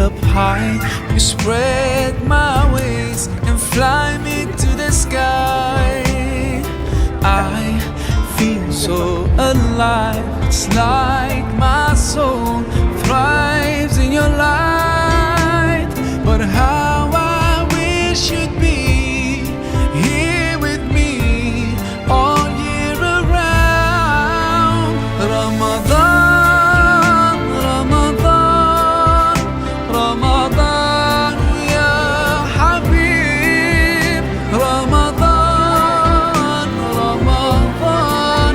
up high. You spread my wings and fly me to the sky. I feel so alive. It's like my soul thrives in your light. But how I wish you'd be here with me all year around. Ramadan, Ramadan, Ramadan, ya Habib. Ramadan, Ramadan,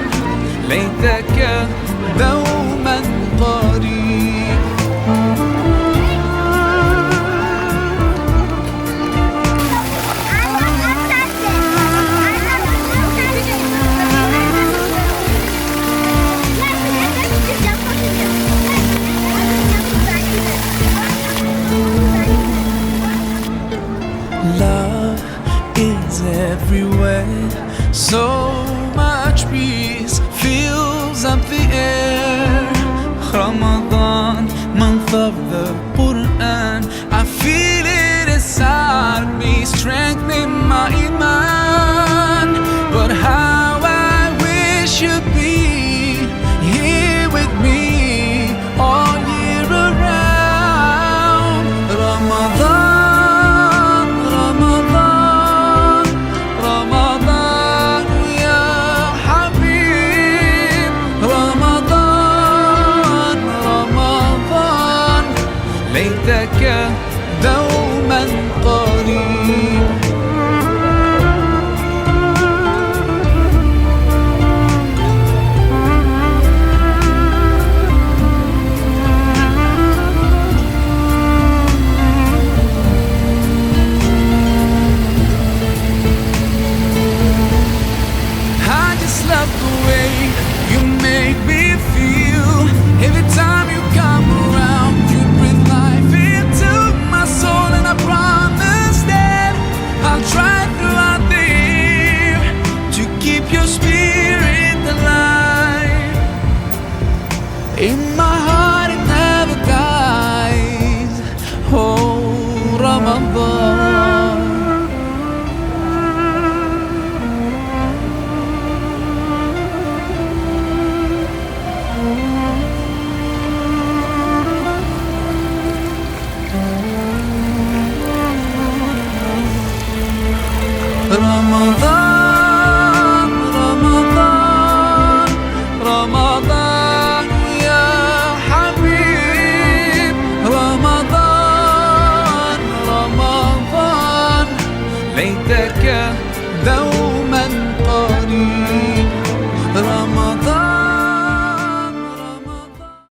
ليتك دوما قريب. Love is everywhere. So much peace fills up the air. Ramadan, month of the Quran. I feel it inside me, strengthening my iman. But how I wish you'd be here with me all year around. Ramadan, Ramadan, Ramadan, ya Habib. Ramadan, Ramadan, ليتك دوما قريب. I just love the way you make me feel. Every time you come around, you breathe life into my soul. And I promise that I'll try throughout the year to keep your spirit alive. In my heart it never dies. Oh, Ramadan. Ramadan, Ramadan, Ramadan, ya Habib. Ramadan, Ramadan, ليتك دوما